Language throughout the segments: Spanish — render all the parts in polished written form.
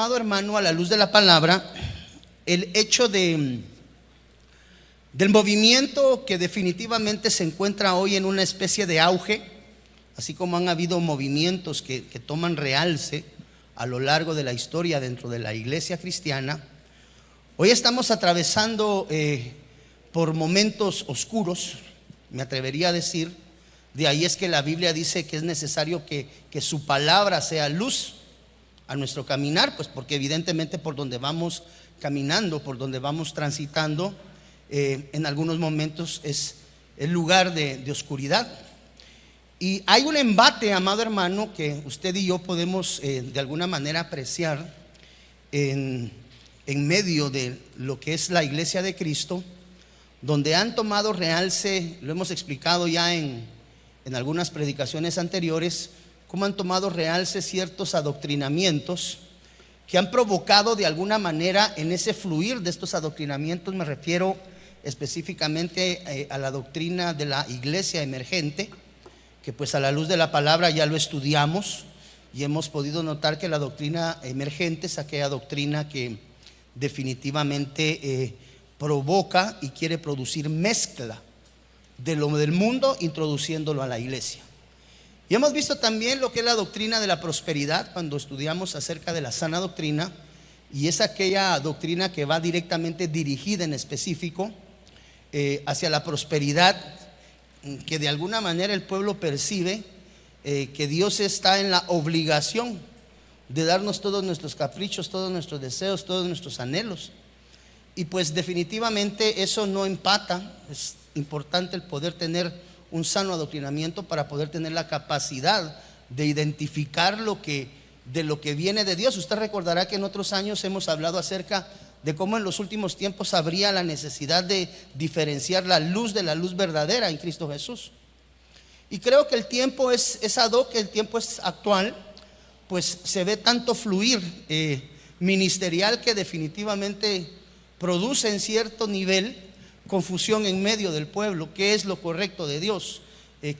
amado hermano, a la luz de la palabra, el hecho del movimiento que definitivamente se encuentra hoy en una especie de auge, así como han habido movimientos que toman realce a lo largo de la historia dentro de la iglesia cristiana. Hoy estamos atravesando por momentos oscuros, me atrevería a decir. De ahí es que la Biblia dice que es necesario que su palabra sea luz a nuestro caminar, pues porque evidentemente por donde vamos caminando, por donde vamos transitando, en algunos momentos es el lugar de oscuridad. Y hay un embate, amado hermano, que usted y yo podemos de alguna manera apreciar en medio de lo que es la iglesia de Cristo, donde han tomado realce, lo hemos explicado ya en algunas predicaciones anteriores, cómo han tomado realce ciertos adoctrinamientos que han provocado de alguna manera en ese fluir de estos adoctrinamientos. Me refiero específicamente a la doctrina de la iglesia emergente, que pues a la luz de la palabra ya lo estudiamos y hemos podido notar que la doctrina emergente es aquella doctrina que definitivamente provoca y quiere producir mezcla de lo del mundo, introduciéndolo a la iglesia. Y hemos visto también lo que es la doctrina de la prosperidad cuando estudiamos acerca de la sana doctrina, y es aquella doctrina que va directamente dirigida en específico hacia la prosperidad, que de alguna manera el pueblo percibe que Dios está en la obligación de darnos todos nuestros caprichos, todos nuestros deseos, todos nuestros anhelos. Y pues definitivamente eso no empata. Es importante el poder tener un sano adoctrinamiento para poder tener la capacidad de identificar de lo que viene de Dios. Usted recordará que en otros años hemos hablado acerca de cómo en los últimos tiempos habría la necesidad de diferenciar la luz de la luz verdadera en Cristo Jesús. Y creo que el tiempo es ad hoc, el tiempo es actual, pues se ve tanto fluir ministerial que definitivamente produce en cierto nivel confusión en medio del pueblo. ¿Qué es lo correcto de Dios?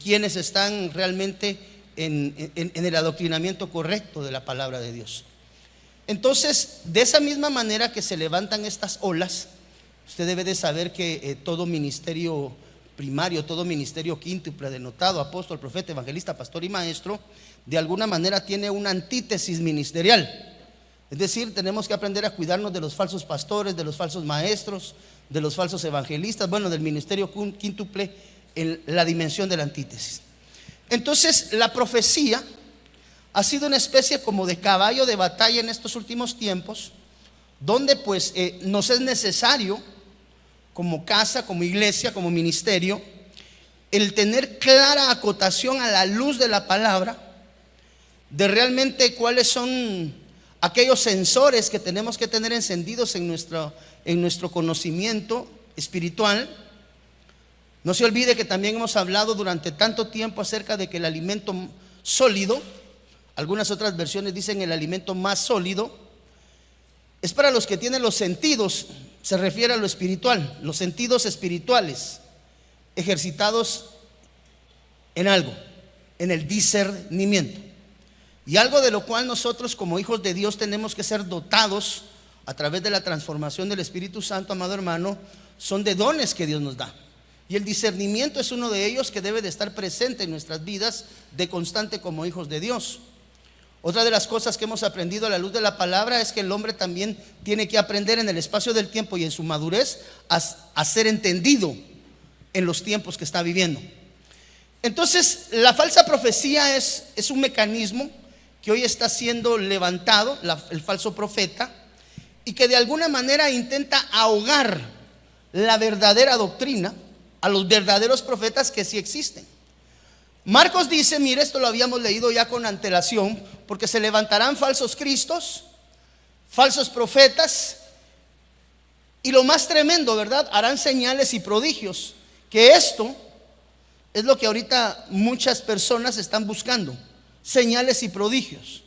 ¿Quiénes están realmente en el adoctrinamiento correcto de la palabra de Dios? Entonces, de esa misma manera que se levantan estas olas, usted debe de saber que todo ministerio primario, todo ministerio quíntuple, denotado, apóstol, profeta, evangelista, pastor y maestro, de alguna manera tiene una antítesis ministerial. Es decir, tenemos que aprender a cuidarnos de los falsos pastores, de los falsos maestros, de los falsos evangelistas, bueno, del ministerio quíntuple en la dimensión de la antítesis. Entonces, la profecía ha sido una especie como de caballo de batalla en estos últimos tiempos, donde pues nos es necesario como casa, como iglesia, como ministerio, el tener clara acotación a la luz de la palabra, de realmente cuáles son aquellos sensores que tenemos que tener encendidos en nuestro conocimiento espiritual. No se olvide que también hemos hablado durante tanto tiempo acerca de que el alimento sólido, algunas otras versiones dicen el alimento más sólido, es para los que tienen los sentidos, se refiere a lo espiritual, los sentidos espirituales ejercitados en algo, en el discernimiento. Y algo de lo cual nosotros como hijos de Dios tenemos que ser dotados a través de la transformación del Espíritu Santo, amado hermano, son de dones que Dios nos da. Y el discernimiento es uno de ellos que debe de estar presente en nuestras vidas de constante como hijos de Dios. Otra de las cosas que hemos aprendido a la luz de la palabra es que el hombre también tiene que aprender en el espacio del tiempo y en su madurez a ser entendido en los tiempos que está viviendo. Entonces, la falsa profecía es un mecanismo que hoy está siendo levantado, el falso profeta, y que de alguna manera intenta ahogar la verdadera doctrina a los verdaderos profetas que sí existen. Marcos dice, mire, esto lo habíamos leído ya con antelación, porque se levantarán falsos cristos, falsos profetas, y lo más tremendo, ¿verdad? Harán señales y prodigios, que esto es lo que ahorita muchas personas están buscando, señales y prodigios.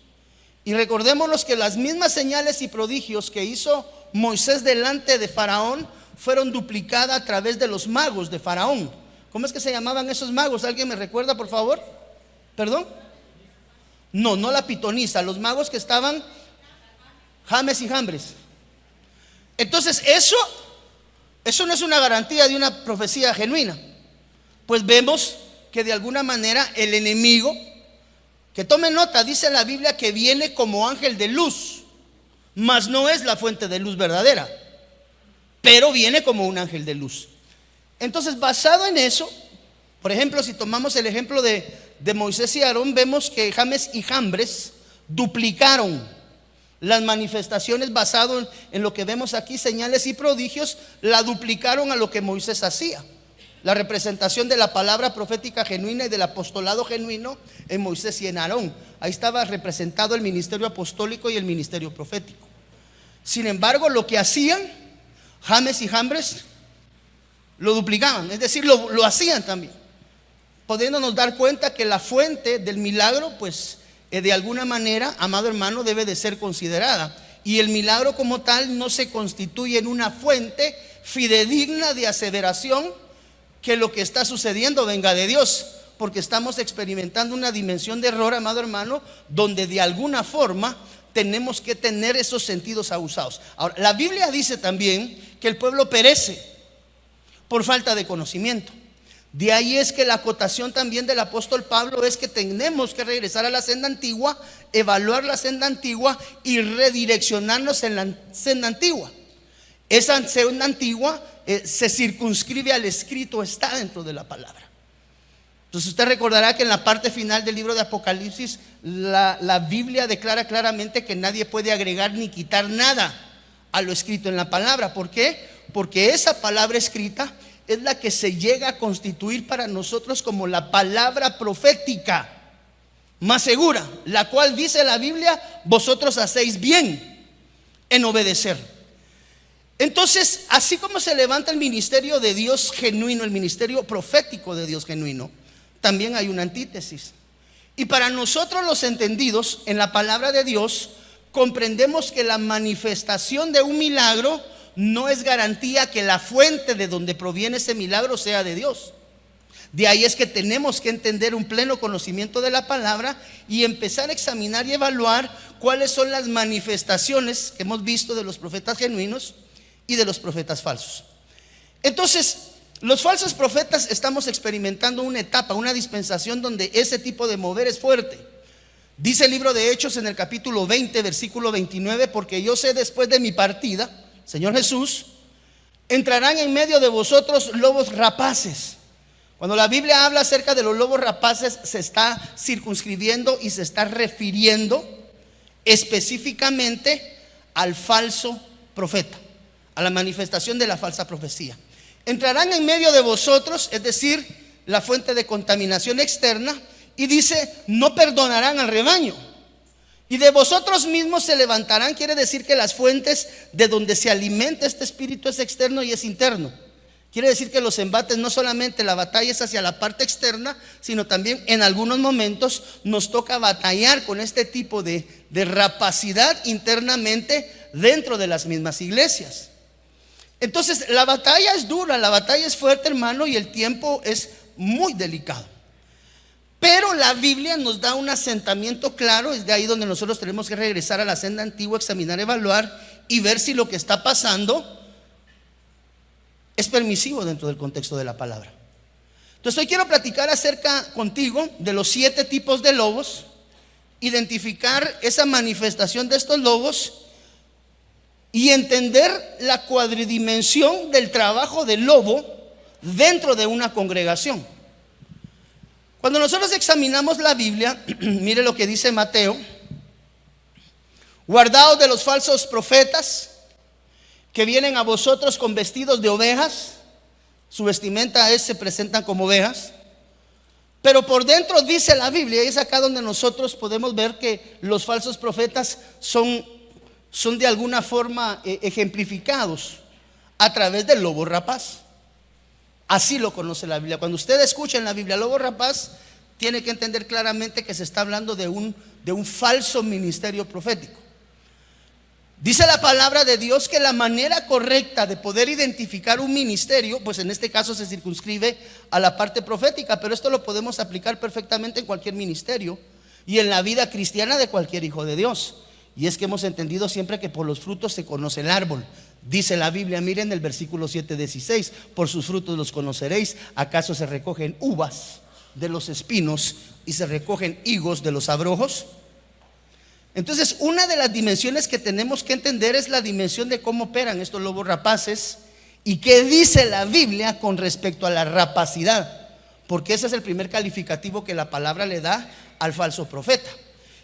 Y recordémonos que las mismas señales y prodigios que hizo Moisés delante de Faraón fueron duplicadas a través de los magos de Faraón. ¿Cómo es que se llamaban esos magos? ¿Alguien me recuerda, por favor? ¿Perdón? No la pitonisa, los magos que estaban James y Jambres. Entonces eso no es una garantía de una profecía genuina. Pues vemos que de alguna manera el enemigo, que tome nota, dice la Biblia que viene como ángel de luz, mas no es la fuente de luz verdadera, pero viene como un ángel de luz. Entonces, basado en eso, por ejemplo, si tomamos el ejemplo de Moisés y Aarón, vemos que James y Jambres duplicaron las manifestaciones basado en lo que vemos aquí, señales y prodigios, la duplicaron a lo que Moisés hacía. La representación de la palabra profética genuina y del apostolado genuino en Moisés y en Aarón. Ahí estaba representado el ministerio apostólico y el ministerio profético. Sin embargo, lo que hacían James y Jambres lo duplicaban, es decir, lo hacían también, pudiéndonos dar cuenta que la fuente del milagro, pues de alguna manera, amado hermano, debe de ser considerada. Y el milagro como tal no se constituye en una fuente fidedigna de aseveración que lo que está sucediendo venga de Dios, porque estamos experimentando una dimensión de error, amado hermano, donde de alguna forma tenemos que tener esos sentidos abusados. Ahora, la Biblia dice también que el pueblo perece por falta de conocimiento. De ahí es que la acotación también del apóstol Pablo es que tenemos que regresar a la senda antigua, evaluar la senda antigua y redireccionarnos en la senda antigua. Esa senda antigua se circunscribe al escrito, está dentro de la palabra. Entonces usted recordará que en la parte final del libro de Apocalipsis la Biblia declara claramente que nadie puede agregar ni quitar nada a lo escrito en la palabra. ¿Por qué? Porque esa palabra escrita es la que se llega a constituir para nosotros como la palabra profética más segura, la cual dice la Biblia: vosotros hacéis bien en obedecer. Entonces, así como se levanta el ministerio de Dios genuino, el ministerio profético de Dios genuino, también hay una antítesis. Y para nosotros los entendidos en la palabra de Dios, comprendemos que la manifestación de un milagro no es garantía que la fuente de donde proviene ese milagro sea de Dios. De ahí es que tenemos que entender un pleno conocimiento de la palabra y empezar a examinar y evaluar cuáles son las manifestaciones que hemos visto de los profetas genuinos y de los profetas falsos. Entonces, los falsos profetas estamos experimentando una etapa, una dispensación donde ese tipo de mover es fuerte. Dice el libro de Hechos en el capítulo 20, versículo 29: porque yo sé después de mi partida, Señor Jesús, entrarán en medio de vosotros lobos rapaces. Cuando la Biblia habla acerca de los lobos rapaces, se está circunscribiendo y se está refiriendo específicamente al falso profeta, a la manifestación de la falsa profecía. Entrarán en medio de vosotros, es decir, la fuente de contaminación externa, y dice: no perdonarán al rebaño. Y de vosotros mismos se levantarán, quiere decir que las fuentes de donde se alimenta este espíritu es externo y es interno. Quiere decir que los embates, no solamente la batalla es hacia la parte externa, sino también en algunos momentos nos toca batallar con este tipo de rapacidad internamente dentro de las mismas iglesias. Entonces la batalla es dura, la batalla es fuerte, hermano, y el tiempo es muy delicado. Pero la Biblia nos da un asentamiento claro. Es de ahí donde nosotros tenemos que regresar a la senda antigua, examinar, evaluar y ver si lo que está pasando es permisivo dentro del contexto de la palabra. Entonces hoy quiero platicar acerca contigo de los 7 tipos de lobos, identificar esa manifestación de estos lobos y entender la cuadridimensión del trabajo del lobo dentro de una congregación. Cuando nosotros examinamos la Biblia, mire lo que dice Mateo: guardaos de los falsos profetas que vienen a vosotros con vestidos de ovejas. Su vestimenta se presentan como ovejas, pero por dentro, dice la Biblia, y es acá donde nosotros podemos ver que los falsos profetas son de alguna forma ejemplificados a través del lobo rapaz. Así lo conoce la Biblia. Cuando usted escucha en la Biblia lobo rapaz, tiene que entender claramente que se está hablando de un falso ministerio profético. Dice la palabra de Dios que la manera correcta de poder identificar un ministerio, pues en este caso se circunscribe a la parte profética, pero esto lo podemos aplicar perfectamente en cualquier ministerio y en la vida cristiana de cualquier hijo de Dios. y es que hemos entendido siempre que por los frutos se conoce el árbol. Dice la Biblia, miren el versículo 7:16, por sus frutos los conoceréis. ¿Acaso se recogen uvas de los espinos y se recogen higos de los abrojos? Entonces, una de las dimensiones que tenemos que entender es la dimensión de cómo operan estos lobos rapaces y qué dice la Biblia con respecto a la rapacidad, porque ese es el primer calificativo que la palabra le da al falso profeta.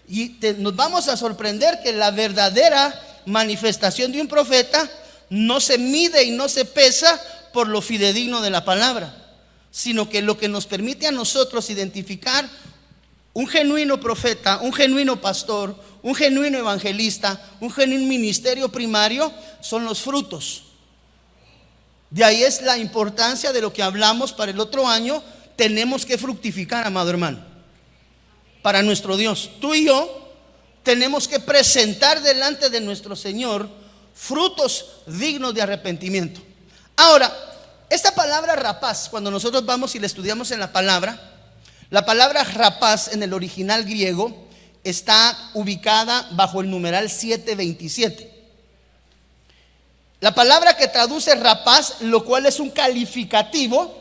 Y nos vamos a sorprender que la verdadera manifestación de un profeta no se mide y no se pesa por lo fidedigno de la palabra, sino que lo que nos permite a nosotros identificar un genuino profeta, un genuino pastor, un genuino evangelista, un genuino ministerio primario, son los frutos. De ahí es la importancia de lo que hablamos para el otro año. Tenemos que fructificar, amado hermano, para nuestro Dios. Tú y yo tenemos que presentar delante de nuestro Señor frutos dignos de arrepentimiento. Ahora, esta palabra rapaz, cuando nosotros vamos y la estudiamos en la palabra rapaz en el original griego está ubicada bajo el numeral 727. La palabra que traduce rapaz, lo cual es un calificativo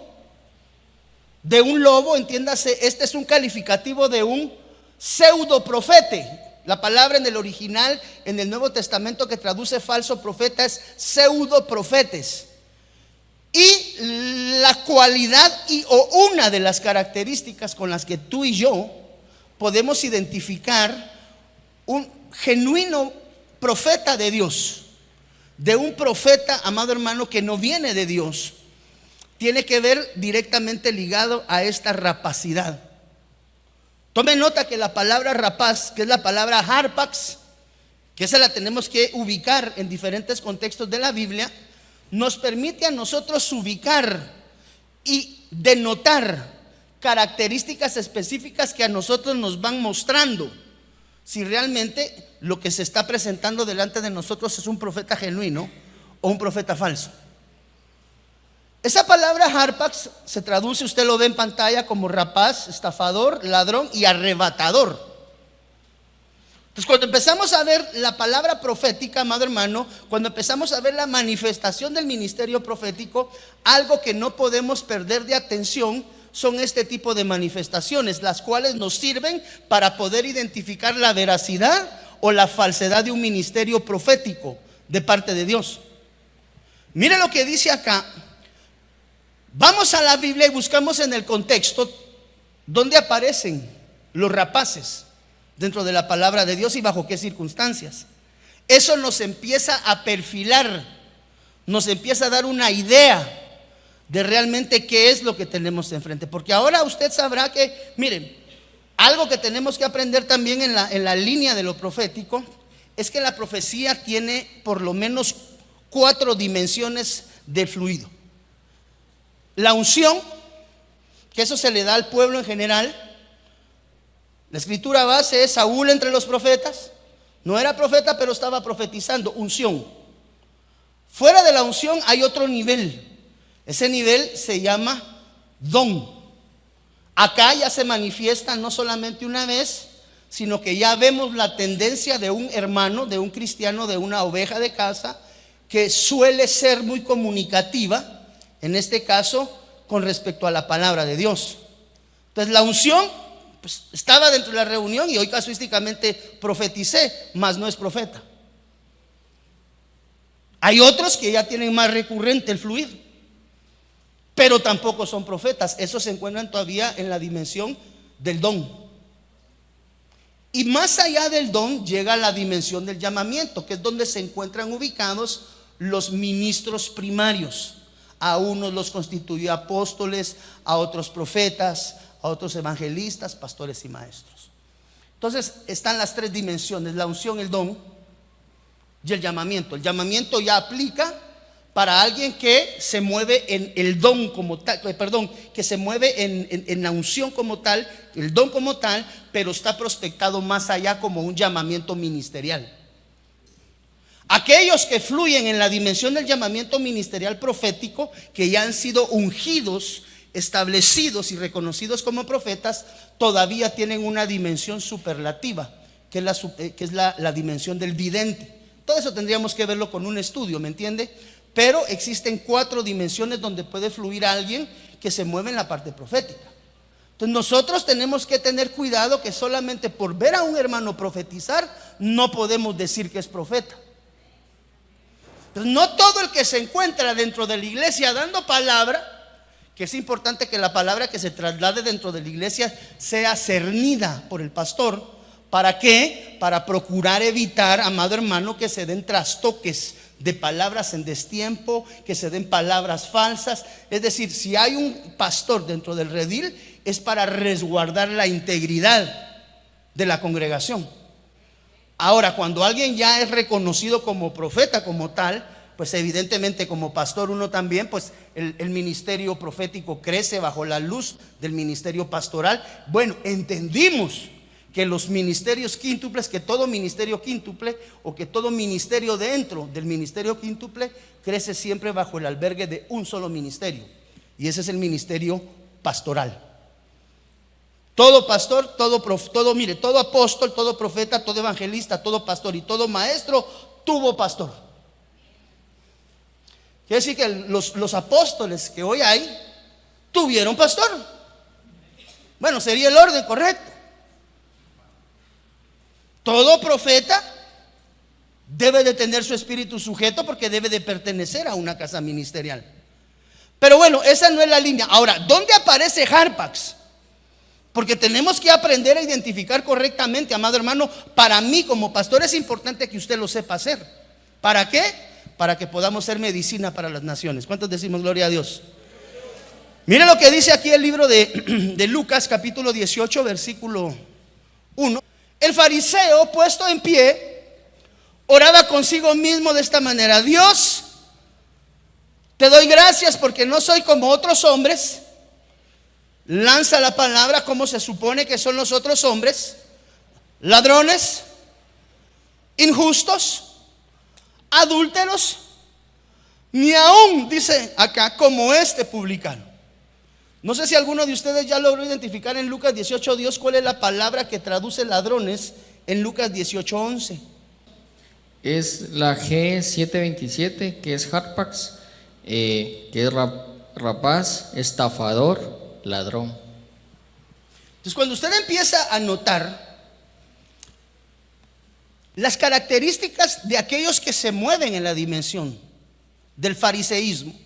de un lobo, entiéndase, este es un calificativo de un pseudo profete. La palabra en el original, en el Nuevo Testamento, que traduce falso profeta es pseudo profetes. Y la cualidad o una de las características con las que tú y yo podemos identificar un genuino profeta de Dios, de un profeta, amado hermano, que no viene de Dios, tiene que ver directamente ligado a esta rapacidad. Tome nota que la palabra rapaz, que es la palabra harpax, que esa la tenemos que ubicar en diferentes contextos de la Biblia, nos permite a nosotros ubicar y denotar características específicas que a nosotros nos van mostrando si realmente lo que se está presentando delante de nosotros es un profeta genuino o un profeta falso. Esa palabra harpax se traduce, usted lo ve en pantalla, como rapaz, estafador, ladrón y arrebatador. Entonces, cuando empezamos a ver la palabra profética, amado hermano, cuando empezamos a ver la manifestación del ministerio profético, algo que no podemos perder de atención son este tipo de manifestaciones, las cuales nos sirven para poder identificar la veracidad o la falsedad de un ministerio profético de parte de Dios. Mire lo que dice acá. Vamos a la Biblia y buscamos en el contexto dónde aparecen los rapaces dentro de la palabra de Dios y bajo qué circunstancias. Eso nos empieza a perfilar, nos empieza a dar una idea de realmente qué es lo que tenemos enfrente. Porque ahora usted sabrá que, miren, algo que tenemos que aprender también en la línea de lo profético es que la profecía tiene por lo menos 4 dimensiones de fluido. La unción, que eso se le da al pueblo en general. La escritura base es Saúl entre los profetas. No era profeta, pero estaba profetizando. Unción. Fuera de la unción hay otro nivel. Ese nivel se llama don. Acá ya se manifiesta no solamente una vez, sino que ya vemos la tendencia de un hermano, de un cristiano, de una oveja de casa, que suele ser muy comunicativa, en este caso con respecto a la palabra de Dios. Entonces la unción, pues, estaba dentro de la reunión y hoy casuísticamente profeticé, mas no es profeta. Hay otros que ya tienen más recurrente el fluir, pero tampoco son profetas. Esos se encuentran todavía en la dimensión del don. Y más allá del don llega la dimensión del llamamiento, que es donde se encuentran ubicados los ministros primarios. A unos los constituyó apóstoles, a otros profetas, a otros evangelistas, pastores y maestros. Entonces están las 3 dimensiones: la unción, el don y el llamamiento. El llamamiento ya aplica para alguien que se mueve en el don como tal, que se mueve en la unción como tal, el don como tal, pero está prospectado más allá como un llamamiento ministerial. Aquellos que fluyen en la dimensión del llamamiento ministerial profético, que ya han sido ungidos, establecidos y reconocidos como profetas, todavía tienen una dimensión superlativa, que es la dimensión del vidente. Todo eso tendríamos que verlo con un estudio, ¿me entiende? Pero existen 4 dimensiones donde puede fluir alguien que se mueve en la parte profética. Entonces nosotros tenemos que tener cuidado que solamente por ver a un hermano profetizar no podemos decir que es profeta. Entonces no todo el que se encuentra dentro de la iglesia dando palabra, que es importante que la palabra que se traslade dentro de la iglesia sea cernida por el pastor. ¿Para qué? Para procurar evitar, amado hermano, que se den trastoques de palabras en destiempo, que se den palabras falsas. Es decir, si hay un pastor dentro del redil, es para resguardar la integridad de la congregación. Ahora, cuando alguien ya es reconocido como profeta, como tal, pues evidentemente como pastor uno también, pues el ministerio profético crece bajo la luz del ministerio pastoral. Bueno, entendimos que los ministerios quíntuples, que todo ministerio quíntuple o que todo ministerio dentro del ministerio quíntuple crece siempre bajo el albergue de un solo ministerio, y ese es el ministerio pastoral. Todo pastor, todo apóstol, todo profeta, todo evangelista, todo pastor y todo maestro tuvo pastor. Quiere decir que los apóstoles que hoy hay tuvieron pastor. Bueno, sería el orden correcto. Todo profeta debe de tener su espíritu sujeto porque debe de pertenecer a una casa ministerial. Pero bueno, esa no es la línea. Ahora, ¿dónde aparece Harpax? Porque tenemos que aprender a identificar correctamente, amado hermano. Para mí como pastor es importante que usted lo sepa hacer. ¿Para qué? Para que podamos ser medicina para las naciones. ¿Cuántos decimos gloria a Dios? Mire lo que dice aquí el libro de Lucas capítulo 18 versículo 1. El fariseo, puesto en pie, oraba consigo mismo de esta manera: Dios, te doy gracias porque no soy como otros hombres. Lanza la palabra como se supone que son los otros hombres: ladrones, injustos, adúlteros, ni aún, dice acá, como este publicano. No sé si alguno de ustedes ya logró identificar en Lucas 18, Dios, cuál es la palabra que traduce ladrones en Lucas 18:11. Es la G727, que es Harpax, que es rapaz, estafador, ladrón. Entonces, cuando usted empieza a notar las características de aquellos que se mueven en la dimensión del fariseísmo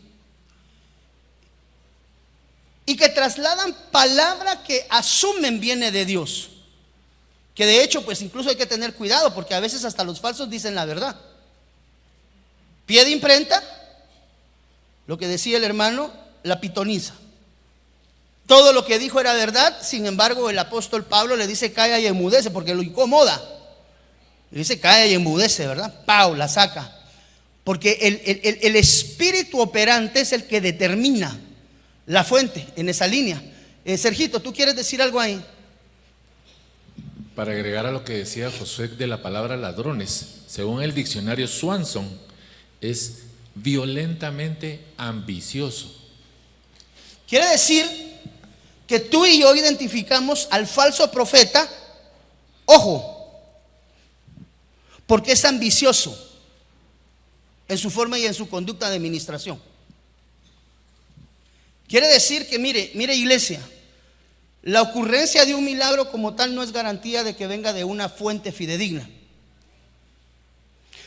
y que trasladan palabra que asumen viene de Dios, que de hecho pues incluso hay que tener cuidado porque a veces hasta los falsos dicen la verdad. Pie de imprenta, lo que decía el hermano, la pitoniza. Todo lo que dijo era verdad, sin embargo el apóstol Pablo le dice calla y enmudece porque lo incomoda. Le dice calla y enmudece, ¿verdad? Pau, la saca. Porque el espíritu operante es el que determina la fuente en esa línea. Sergito, ¿tú quieres decir algo ahí? Para agregar a lo que decía Josué de la palabra ladrones, según el diccionario Swanson, es violentamente ambicioso. Quiere decir que tú y yo identificamos al falso profeta, ojo, porque es ambicioso en su forma y en su conducta de administración. Quiere decir que mire iglesia, la ocurrencia de un milagro como tal no es garantía de que venga de una fuente fidedigna,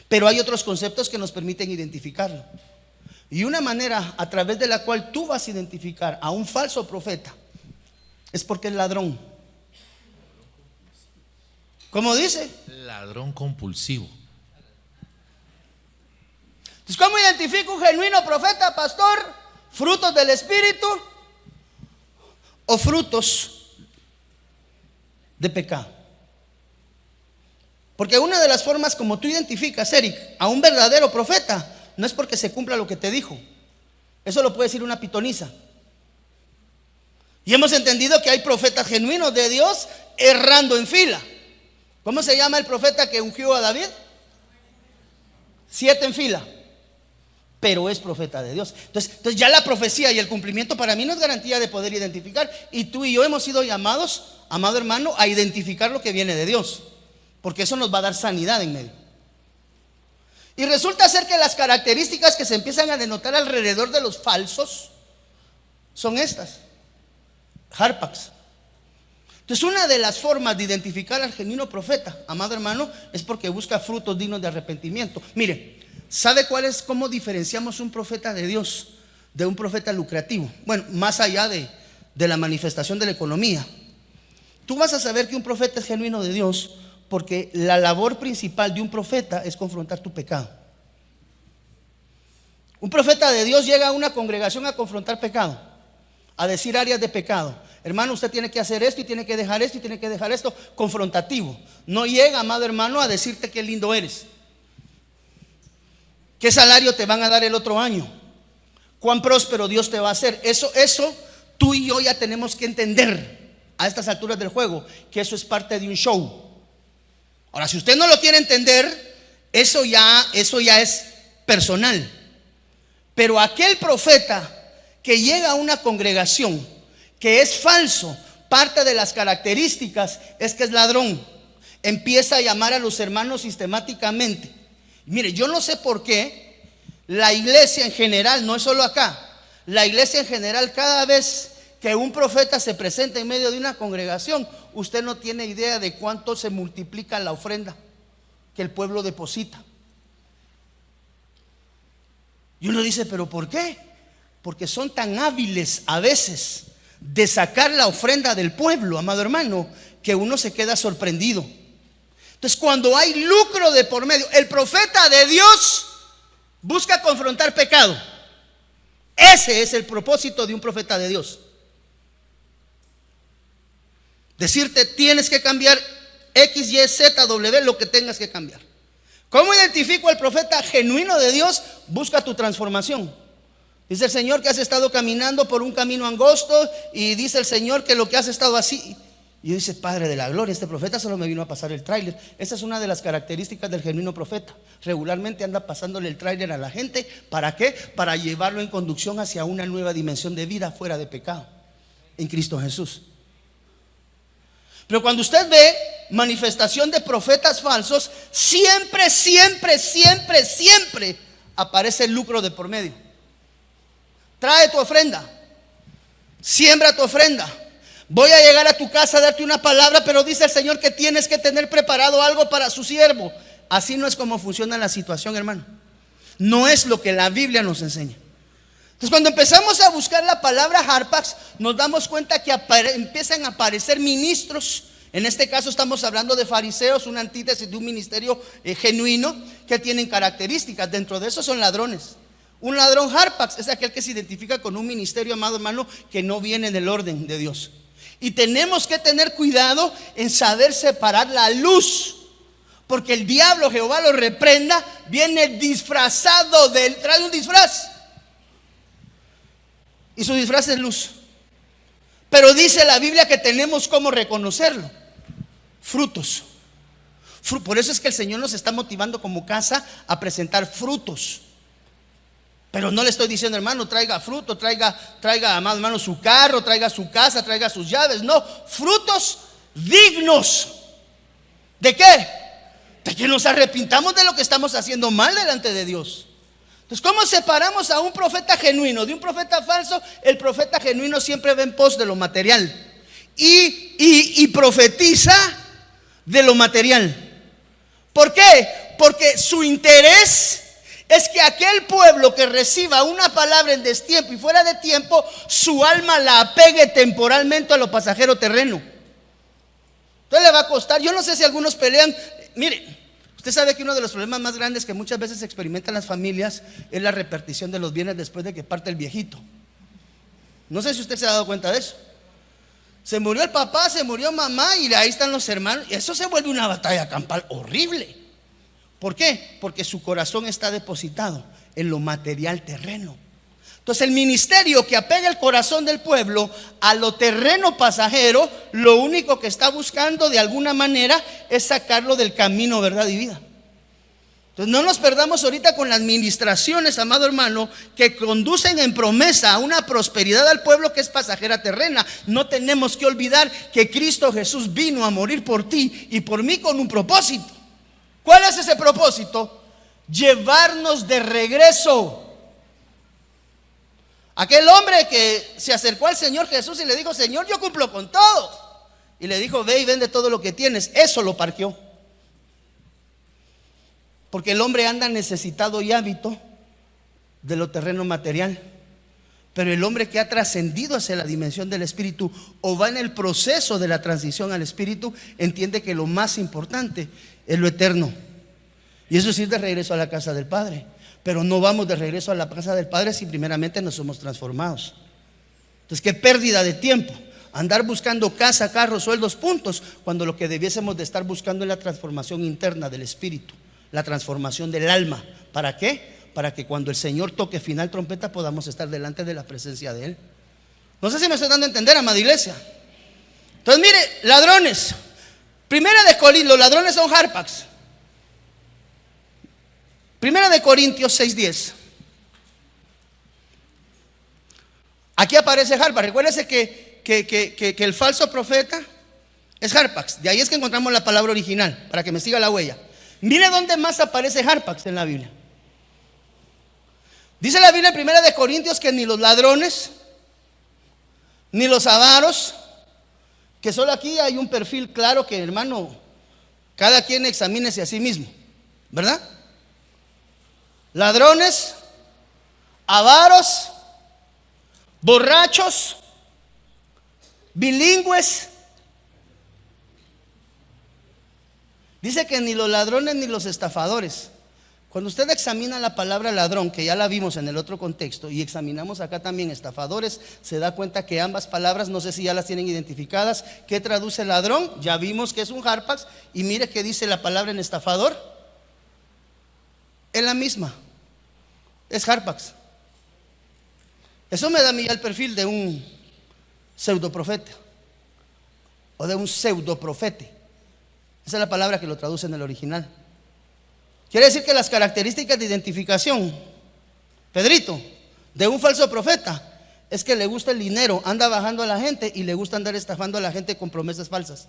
pero hay otros conceptos que nos permiten identificarlo. Y una manera a través de la cual tú vas a identificar a un falso profeta es porque es ladrón. ¿Cómo dice? Ladrón compulsivo. Entonces, ¿cómo identifico un genuino profeta, pastor? ¿Frutos del Espíritu o frutos de pecado? Porque una de las formas como tú identificas, Eric, a un verdadero profeta no es porque se cumpla lo que te dijo. Eso lo puede decir una pitoniza. Y hemos entendido que hay profetas genuinos de Dios errando en fila. ¿Cómo se llama el profeta que ungió a David? 7 en fila. Pero es profeta de Dios. Entonces ya la profecía y el cumplimiento para mí no es garantía de poder identificar. Y tú y yo hemos sido llamados, amado hermano, a identificar lo que viene de Dios. porque eso nos va a dar sanidad en medio. Y resulta ser que las características que se empiezan a denotar alrededor de los falsos son estas: Harpax. Entonces, una de las formas de identificar al genuino profeta, amado hermano, es porque busca frutos dignos de arrepentimiento. Mire, ¿sabe cómo diferenciamos un profeta de Dios de un profeta lucrativo? Bueno, más allá de la manifestación de la economía, tú vas a saber que un profeta es genuino de Dios porque la labor principal de un profeta es confrontar tu pecado. Un profeta de Dios llega a una congregación a confrontar pecado, a decir áreas de pecado. Hermano, usted tiene que hacer esto y tiene que dejar esto y tiene que dejar esto. Confrontativo. No llega, amado hermano, a decirte qué lindo eres, qué salario te van a dar el otro año, cuán próspero Dios te va a hacer. Eso tú y yo ya tenemos que entender a estas alturas del juego, que eso es parte de un show. Ahora, si usted no lo quiere entender, eso ya es personal. Pero aquel profeta que llega a una congregación que es falso, parte de las características es que es ladrón. Empieza a llamar a los hermanos sistemáticamente. Mire, yo no sé por qué la iglesia en general, no es solo acá, la iglesia en general, cada vez que un profeta se presenta en medio de una congregación, usted no tiene idea de cuánto se multiplica la ofrenda que el pueblo deposita. Y uno dice, ¿pero por qué? Porque son tan hábiles a veces de sacar la ofrenda del pueblo, amado hermano, que uno se queda sorprendido. Entonces, cuando hay lucro de por medio, el profeta de Dios busca confrontar pecado. Ese es el propósito de un profeta de Dios. Decirte, tienes que cambiar X, Y, Z, W, lo que tengas que cambiar. ¿Cómo identifico al profeta genuino de Dios? Busca tu transformación. Dice el Señor que has estado caminando por un camino angosto, y dice el Señor que lo que has estado así. Y dice, Padre de la gloria, este profeta solo me vino a pasar el tráiler. Esa es una de las características del genuino profeta. Regularmente anda pasándole el tráiler a la gente. ¿Para qué? Para llevarlo en conducción hacia una nueva dimensión de vida fuera de pecado en Cristo Jesús. Pero cuando usted ve manifestación de profetas falsos, siempre aparece el lucro de por medio. Trae tu ofrenda, siembra tu ofrenda. Voy a llegar a tu casa a darte una palabra, pero dice el Señor que tienes que tener preparado algo para su siervo. Así no es como funciona la situación, hermano. No es lo que la Biblia nos enseña. Entonces, cuando empezamos a buscar la palabra Harpax, nos damos cuenta que empiezan a aparecer ministros. En este caso estamos hablando de fariseos, una antítesis de un ministerio genuino, que tienen características. Dentro de eso son ladrones. Un ladrón Harpax es aquel que se identifica con un ministerio, amado hermano, que no viene del orden de Dios. Y tenemos que tener cuidado en saber separar la luz, porque el diablo, Jehová lo reprenda, viene disfrazado trae un disfraz, y su disfraz es luz. Pero dice la Biblia que tenemos cómo reconocerlo: frutos. Por eso es que el Señor nos está motivando como casa a presentar frutos. Pero no le estoy diciendo, hermano, traiga fruto, traiga, amado hermano, su carro, traiga su casa, traiga sus llaves. No, frutos dignos. ¿De qué? De que nos arrepintamos de lo que estamos haciendo mal delante de Dios. Entonces, ¿cómo separamos a un profeta genuino de un profeta falso? El profeta genuino siempre va en pos de lo material y profetiza de lo material. ¿Por qué? Porque su interés es que aquel pueblo que reciba una palabra en destiempo y fuera de tiempo, su alma la apegue temporalmente a lo pasajero terreno. Entonces le va a costar. Yo no sé si algunos pelean. Mire, usted sabe que uno de los problemas más grandes que muchas veces experimentan las familias es la repartición de los bienes después de que parte el viejito. No sé si usted se ha dado cuenta de eso. Se murió el papá, se murió mamá, y ahí están los hermanos. Y eso se vuelve una batalla campal horrible. ¿Por qué? Porque su corazón está depositado en lo material terreno. Entonces, el ministerio que apega el corazón del pueblo a lo terreno pasajero, lo único que está buscando de alguna manera es sacarlo del camino, verdad y vida. Entonces no nos perdamos ahorita con las ministraciones, amado hermano, que conducen en promesa a una prosperidad al pueblo que es pasajera terrena. No tenemos que olvidar que Cristo Jesús vino a morir por ti y por mí con un propósito. ¿Cuál es ese propósito? Llevarnos de regreso. Aquel hombre que se acercó al Señor Jesús y le dijo: Señor, yo cumplo con todo. Y le dijo: ve y vende todo lo que tienes. Eso lo parqueó. Porque el hombre anda necesitado y hábito de lo terreno material. Pero el hombre que ha trascendido hacia la dimensión del espíritu, o va en el proceso de la transición al espíritu, entiende que lo más importante es lo eterno. Y eso es ir de regreso a la casa del Padre. Pero no vamos de regreso a la casa del Padre si primeramente no somos transformados. Entonces, qué pérdida de tiempo andar buscando casa, carros, sueldos, puntos, cuando lo que debiésemos de estar buscando es la transformación interna del espíritu, la transformación del alma. ¿Para qué? Para que cuando el Señor toque final trompeta podamos estar delante de la presencia de Él. No sé si me estoy dando a entender, amada iglesia. Entonces mire, ladrones. Primera de Corintios, los ladrones son Harpax. Primera de Corintios 6:10. Aquí aparece Harpax. Recuérdese que el falso profeta es Harpax. De ahí es que encontramos la palabra original, para que me siga la huella. Mire dónde más aparece Harpax en la Biblia. Dice la Biblia en Primera de Corintios que ni los ladrones, ni los avaros, que solo aquí hay un perfil claro que, hermano, cada quien examínese a sí mismo, ¿verdad? Ladrones, avaros, borrachos, bilingües. Dice que ni los ladrones ni los estafadores. Cuando usted examina la palabra ladrón, que ya la vimos en el otro contexto, y examinamos acá también estafadores, se da cuenta que ambas palabras, no sé si ya las tienen identificadas. ¿Qué traduce ladrón? Ya vimos que es un Harpax. Y mire qué dice la palabra en estafador. Es la misma. Es Harpax. Eso me da a mí ya el perfil de un pseudoprofeta o de un pseudoprofete. Esa es la palabra que lo traduce en el original. Quiere decir que las características de identificación, Pedrito, de un falso profeta es que le gusta el dinero, anda bajando a la gente y le gusta andar estafando a la gente con promesas falsas.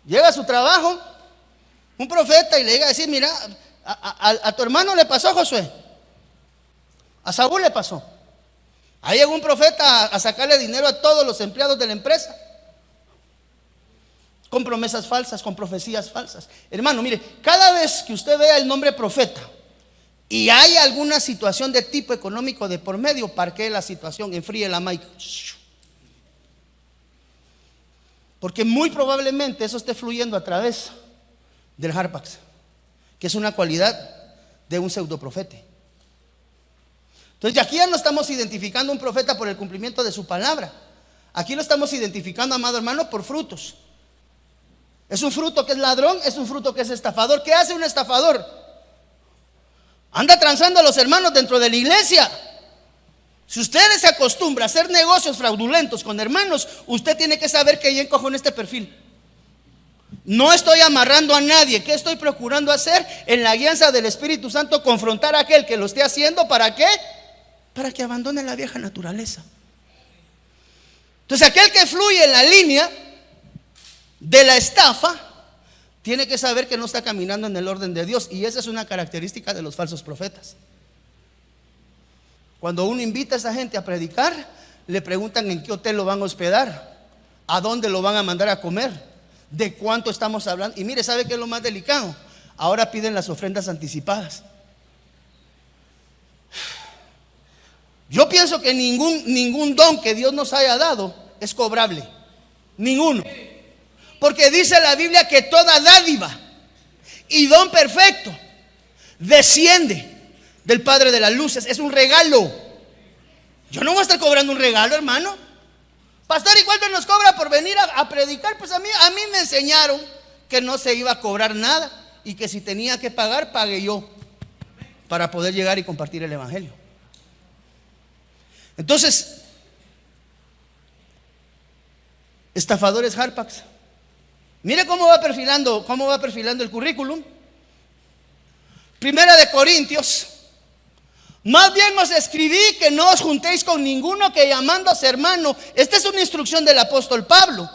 Llega a su trabajo un profeta y le llega a decir: mira, a tu hermano le pasó, Josué, a Saúl le pasó. Ahí llegó un profeta a sacarle dinero a todos los empleados de la empresa, con promesas falsas, con profecías falsas. Hermano, mire, cada vez que usted vea el nombre profeta y hay alguna situación de tipo económico de por medio, parquee la situación, enfríe la mic, porque muy probablemente eso esté fluyendo a través del Harpax, que es una cualidad de un pseudoprofeta. Entonces aquí ya no estamos identificando un profeta por el cumplimiento de su palabra. Aquí lo estamos identificando, amado hermano, por frutos. Es un fruto que es ladrón, es un fruto que es estafador. ¿Qué hace un estafador? Anda transando a los hermanos dentro de la iglesia. Si usted se acostumbra a hacer negocios fraudulentos con hermanos, usted tiene que saber que yo encojo en este perfil. No estoy amarrando a nadie. ¿Qué estoy procurando hacer? En la guianza del Espíritu Santo, confrontar a aquel que lo esté haciendo. ¿Para qué? Para que abandone la vieja naturaleza. Entonces aquel que fluye en la línea de la estafa tiene que saber que no está caminando en el orden de Dios. Y esa es una característica de los falsos profetas. Cuando uno invita a esa gente a predicar, le preguntan en qué hotel lo van a hospedar, a dónde lo van a mandar a comer, de cuánto estamos hablando. Y mire, ¿sabe qué es lo más delicado? Ahora piden las ofrendas anticipadas. Yo pienso que ningún don que Dios nos haya dado es cobrable. Ninguno. Porque dice la Biblia que toda dádiva y don perfecto desciende del Padre de las luces. Es un regalo. Yo no voy a estar cobrando un regalo, hermano. Pastor, ¿y cuánto nos cobra por venir a predicar? Pues a mí me enseñaron que no se iba a cobrar nada y que si tenía que pagar, pague yo para poder llegar y compartir el evangelio. Entonces, estafadores Harpax. Mire cómo va perfilando el currículum. Primera de Corintios. Más bien os escribí que no os juntéis con ninguno que llamándose hermano. Esta es una instrucción del apóstol Pablo.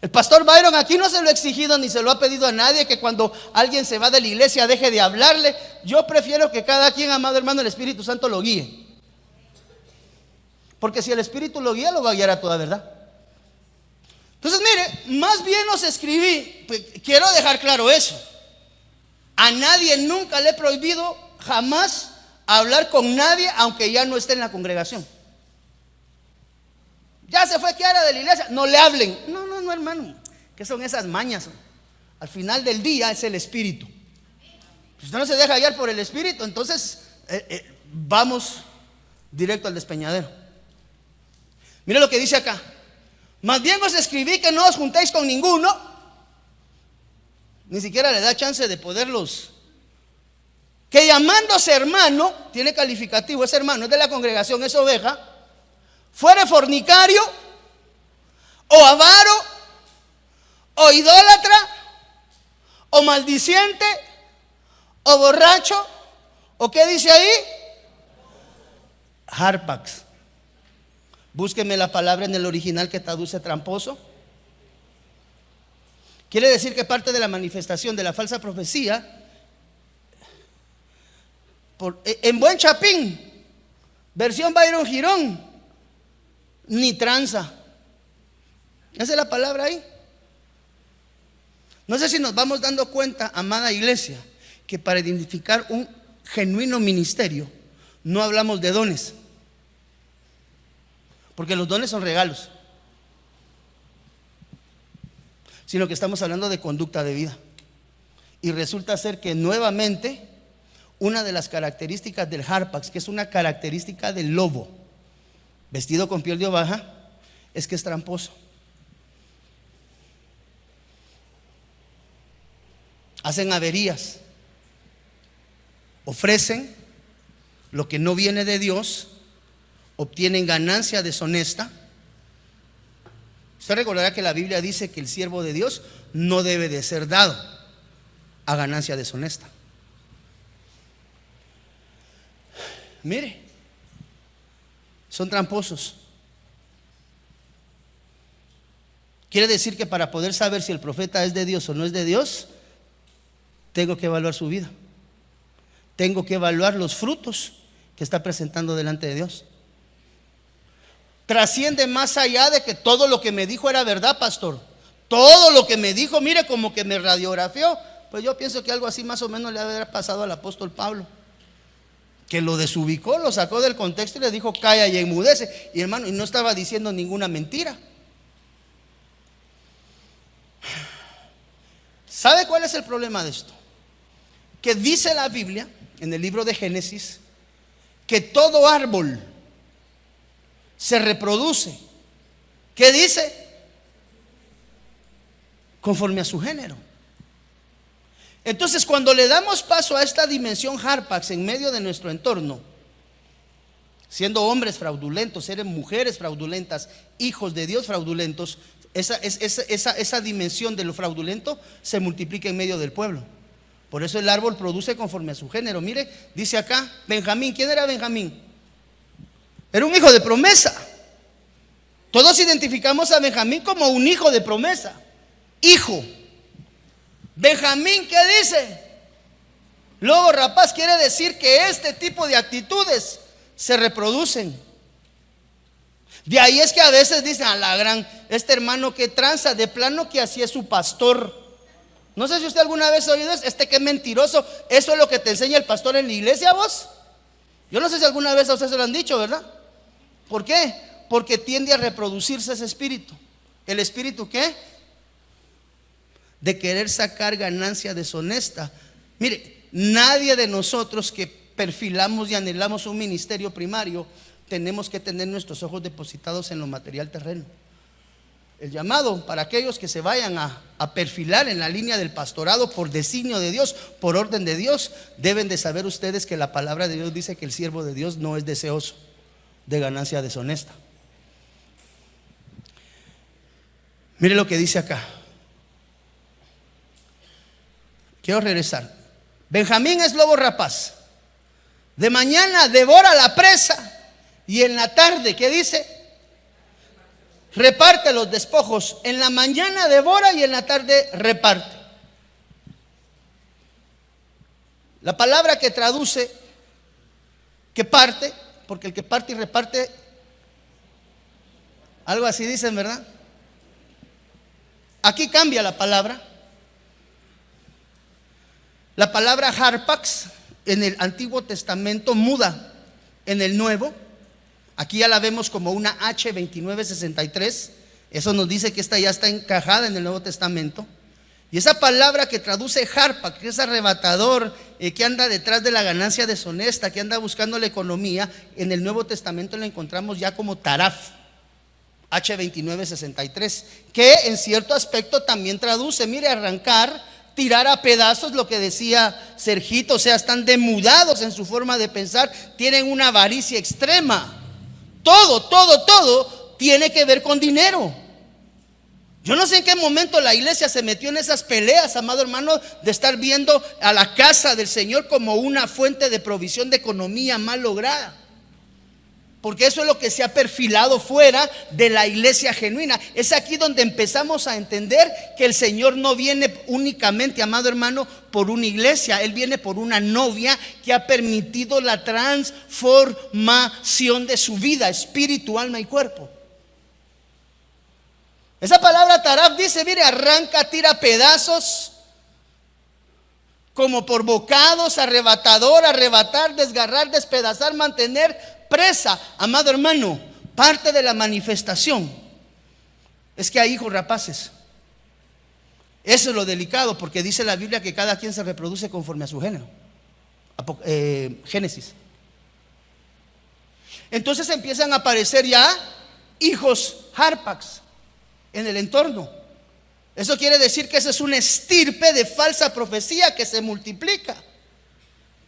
El pastor Byron aquí no se lo ha exigido ni se lo ha pedido a nadie que cuando alguien se va de la iglesia deje de hablarle. Yo prefiero que cada quien, amado hermano, el Espíritu Santo lo guíe. Porque si el Espíritu lo guía, lo va a guiar a toda verdad. Entonces mire, más bien os escribí, pues, quiero dejar claro eso. A nadie nunca le he prohibido jamás hablar con nadie aunque ya no esté en la congregación. Ya se fue Kiara de la iglesia, no le hablen. No, hermano, ¿qué son esas mañas? Al final del día es el Espíritu. Si usted no se deja guiar por el Espíritu, entonces vamos directo al despeñadero. Mire lo que dice acá. Más bien os escribí que no os juntéis con ninguno. Ni siquiera le da chance de poderlos. Que llamándose hermano, tiene calificativo, es hermano, es de la congregación, es oveja, fuere fornicario, o avaro, o idólatra, o maldiciente, o borracho, o ¿qué dice ahí? Harpax. Búsqueme la palabra en el original que traduce tramposo. Quiere decir que parte de la manifestación de la falsa profecía, en buen chapín, versión Byron Girón, ni tranza. Esa es la palabra ahí. No sé si nos vamos dando cuenta, amada iglesia, que para identificar un genuino ministerio no hablamos de dones, porque los dones son regalos, sino que estamos hablando de conducta de vida. Y resulta ser que nuevamente una de las características del Harpax, que es una característica del lobo vestido con piel de oveja, es que es tramposo. Hacen averías, ofrecen lo que no viene de Dios, obtienen ganancia deshonesta. Usted recordará que la Biblia dice que el siervo de Dios no debe de ser dado a ganancia deshonesta. Mire, son tramposos. Quiere decir que para poder saber si el profeta es de Dios o no es de Dios, tengo que evaluar su vida. Tengo que evaluar los frutos que está presentando delante de Dios. Trasciende más allá de que todo lo que me dijo era verdad, pastor. Todo lo que me dijo, mire, como que me radiografió. Pues yo pienso que algo así más o menos le debe haber pasado al apóstol Pablo, que lo desubicó, lo sacó del contexto y le dijo calla y enmudece. Y hermano, y no estaba diciendo ninguna mentira. ¿Sabe cuál es el problema de esto? Que dice la Biblia en el libro de Génesis que todo árbol se reproduce. ¿Qué dice? Conforme a su género. Entonces, cuando le damos paso a esta dimensión Harpax en medio de nuestro entorno, siendo hombres fraudulentos, ser mujeres fraudulentas, hijos de Dios fraudulentos, esa dimensión de lo fraudulento se multiplica en medio del pueblo. Por eso el árbol produce conforme a su género. Mire, dice acá, Benjamín. ¿Quién era Benjamín? Era un hijo de promesa. Todos identificamos a Benjamín como un hijo de promesa. Hijo. Benjamín, ¿qué dice? Lobo rapaz quiere decir que este tipo de actitudes se reproducen. De ahí es que a veces dicen a la gran, este hermano que tranza, de plano que así es su pastor. No sé si usted alguna vez ha oído eso, que es mentiroso. Eso es lo que te enseña el pastor en la iglesia, vos. Yo no sé si alguna vez a usted se lo han dicho, ¿verdad? ¿Por qué? Porque tiende a reproducirse ese espíritu. ¿El espíritu qué? De querer sacar ganancia deshonesta. Mire, nadie de nosotros que perfilamos y anhelamos un ministerio primario tenemos que tener nuestros ojos depositados en lo material terreno. El llamado para aquellos que se vayan a perfilar en la línea del pastorado por designio de Dios, por orden de Dios, deben de saber ustedes que la palabra de Dios dice que el siervo de Dios no es deseoso de ganancia deshonesta. Mire lo que dice acá. Quiero regresar. Benjamín es lobo rapaz. De mañana devora la presa y en la tarde, ¿qué dice? Reparte los despojos. En la mañana devora y en la tarde reparte. La palabra que traduce que parte, porque el que parte y reparte, algo así dicen, ¿verdad? Aquí cambia la palabra. La palabra harpax en el Antiguo Testamento muda en el Nuevo. Aquí ya la vemos como una H2963. Eso nos dice que esta ya está encajada en el Nuevo Testamento. Y esa palabra que traduce harpax, que es arrebatador, que anda detrás de la ganancia deshonesta, que anda buscando la economía, en el Nuevo Testamento la encontramos ya como taraf, H2963, que en cierto aspecto también traduce, mire, arrancar, tirar a pedazos, lo que decía Sergito, o sea, están demudados en su forma de pensar, tienen una avaricia extrema. Todo tiene que ver con dinero. Yo no sé en qué momento la iglesia se metió en esas peleas, amado hermano, de estar viendo a la casa del Señor como una fuente de provisión de economía mal lograda. Porque eso es lo que se ha perfilado fuera de la iglesia genuina. Es aquí donde empezamos a entender que el Señor no viene únicamente, amado hermano, por una iglesia. Él viene por una novia que ha permitido la transformación de su vida, espíritu, alma y cuerpo. Esa palabra taraf dice, mire, arranca, tira pedazos, como por bocados, arrebatador, arrebatar, desgarrar, despedazar, mantener presa. Amado hermano, parte de la manifestación es que hay hijos rapaces. Eso es lo delicado, porque dice la Biblia que cada quien se reproduce conforme a su género. Génesis. Entonces empiezan a aparecer ya hijos harpax en el entorno. Eso quiere decir que esa es una estirpe de falsa profecía que se multiplica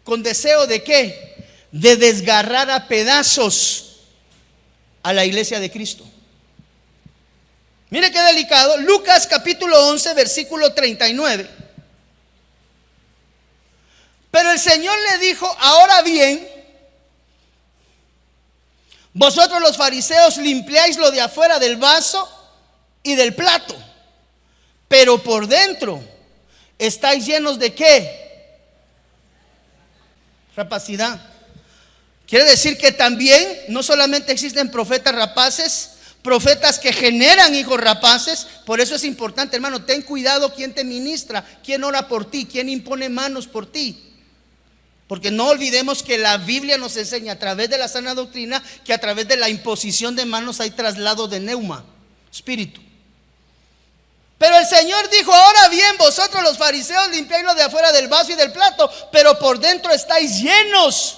con deseo de ¿qué? De desgarrar a pedazos a la iglesia de Cristo. Mire qué delicado. Lucas capítulo 11 versículo 39. Pero el Señor le dijo: ahora bien, vosotros los fariseos limpiáis lo de afuera del vaso y del plato, pero por dentro estáis llenos de ¿qué? Rapacidad. Quiere decir que también no solamente existen profetas rapaces, profetas que generan hijos rapaces. Por eso es importante, hermano, ten cuidado quién te ministra, quién ora por ti, quién impone manos por ti. Porque no olvidemos que la Biblia nos enseña a través de la sana doctrina que a través de la imposición de manos hay traslado de neuma, espíritu. Pero el Señor dijo: ahora bien, vosotros los fariseos limpiáis lo de afuera del vaso y del plato, pero por dentro estáis llenos.